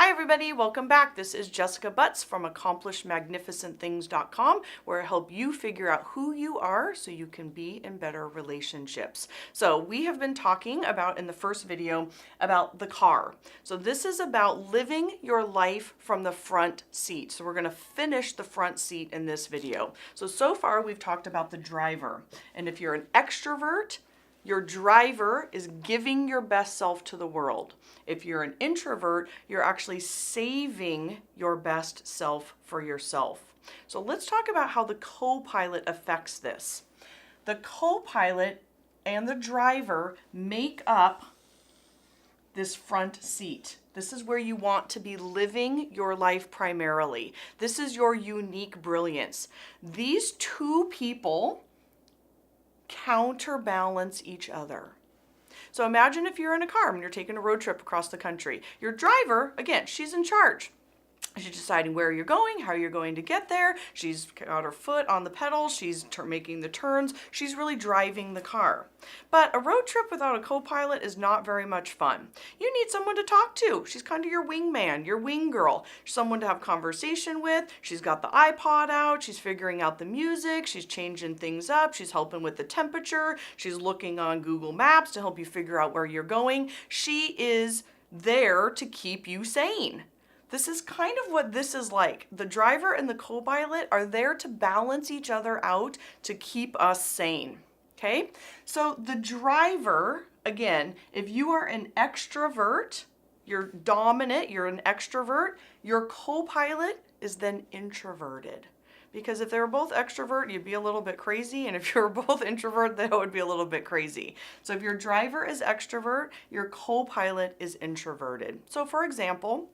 Hi everybody, welcome back. This is Jessica Butts from AccomplishMagnificentThings.com, where I help you figure out who you are so you can be in better relationships. So we have been talking about in the first video about the car. So this is about living your life from the front seat. So we're going to finish the front seat in this video. So far we've talked about the driver. And if you're an extrovert, your driver is giving your best self to the world. If you're an introvert, you're actually saving your best self for yourself. So let's talk about how the co-pilot affects this. The co-pilot and the driver make up this front seat. This is where you want to be living your life primarily. This is your unique brilliance. These two people counterbalance each other. So imagine if you're in a car and you're taking a road trip across the country. Your driver, again, she's in charge. She's deciding where you're going, how you're going to get there. She's got her foot on the pedal. She's making the turns. She's really driving the car. But a road trip without a co-pilot is not very much fun. You need someone to talk to. She's kind of your wingman, your wing girl, someone to have conversation with. She's got the iPod out. She's figuring out the music. She's changing things up. She's helping with the temperature. She's looking on Google Maps to help you figure out where you're going. She is there to keep you sane. This is kind of what this is like. The driver and the co-pilot are there to balance each other out to keep us sane, okay? So the driver, again, if you are an extrovert, you're dominant, you're an extrovert, your co-pilot is then introverted. Because if they were both extrovert, you'd be a little bit crazy, and if you're both introvert, that would be a little bit crazy. So if your driver is extrovert, your co-pilot is introverted. So for example,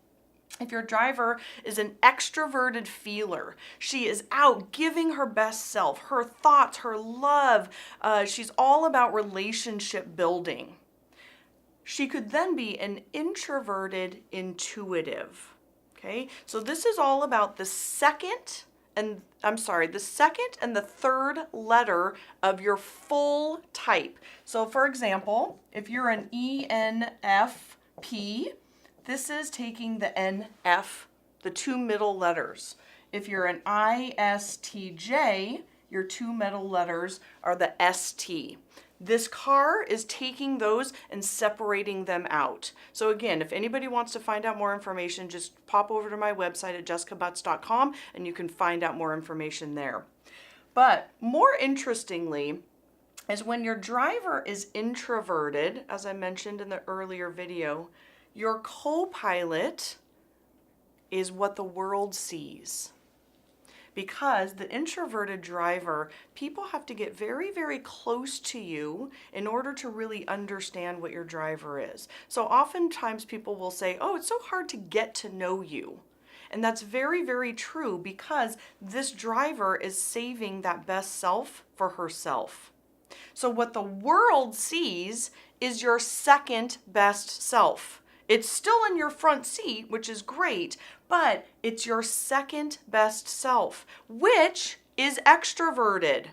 if your driver is an extroverted feeler, she is out giving her best self, her thoughts, her love. She's all about relationship building. She could then be an introverted intuitive. Okay, so this is all about the second and the third letter of your full type. So for example, if you're an ENFP, this is taking the NF, the two middle letters. If you're an ISTJ, your two middle letters are the ST. This car is taking those and separating them out. So again, if anybody wants to find out more information, just pop over to my website at jessicabutts.com and you can find out more information there. But more interestingly, is when your driver is introverted, as I mentioned in the earlier video, your co-pilot is what the world sees. Because the introverted driver, people have to get very, very close to you in order to really understand what your driver is. So oftentimes people will say, oh, it's so hard to get to know you. And that's very, very true because this driver is saving that best self for herself. So what the world sees is your second best self. It's still in your front seat, which is great, but it's your second best self, which is extroverted.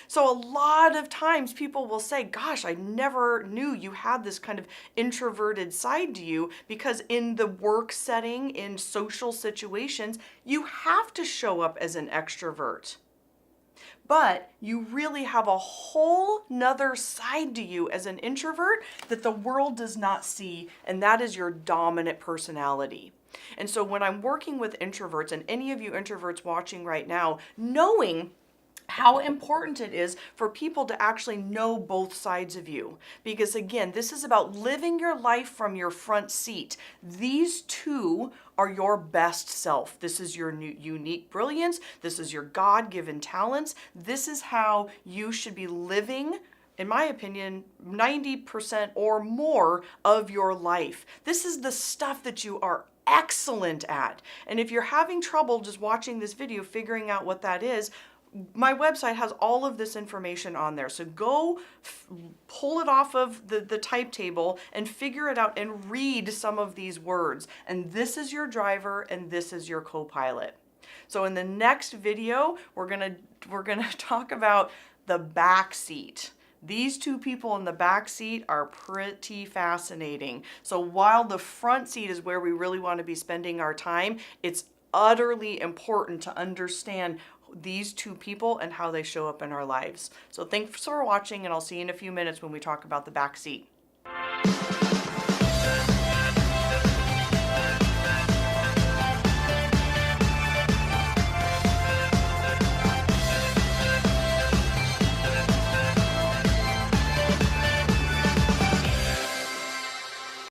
So a lot of times people will say, gosh, I never knew you had this kind of introverted side to you, because in the work setting, in social situations, you have to show up as an extrovert. But you really have a whole nother side to you as an introvert that the world does not see, and that is your dominant personality. And so when I'm working with introverts, and any of you introverts watching right now, knowing how important it is for people to actually know both sides of you. Because again, this is about living your life from your front seat. These two are your best self. This is your unique brilliance. This is your God-given talents. This is how you should be living, in my opinion, 90% or more of your life. This is the stuff that you are excellent at. And if you're having trouble just watching this video figuring out what that is, my website has all of this information on there. So go pull it off of the type table and figure it out and read some of these words. And this is your driver and this is your co-pilot. So in the next video, we're gonna talk about the back seat. These two people in the back seat are pretty fascinating. So while the front seat is where we really want to be spending our time, it's utterly important to understand these two people and how they show up in our lives. So thanks for watching, and I'll see you in a few minutes when we talk about the back seat.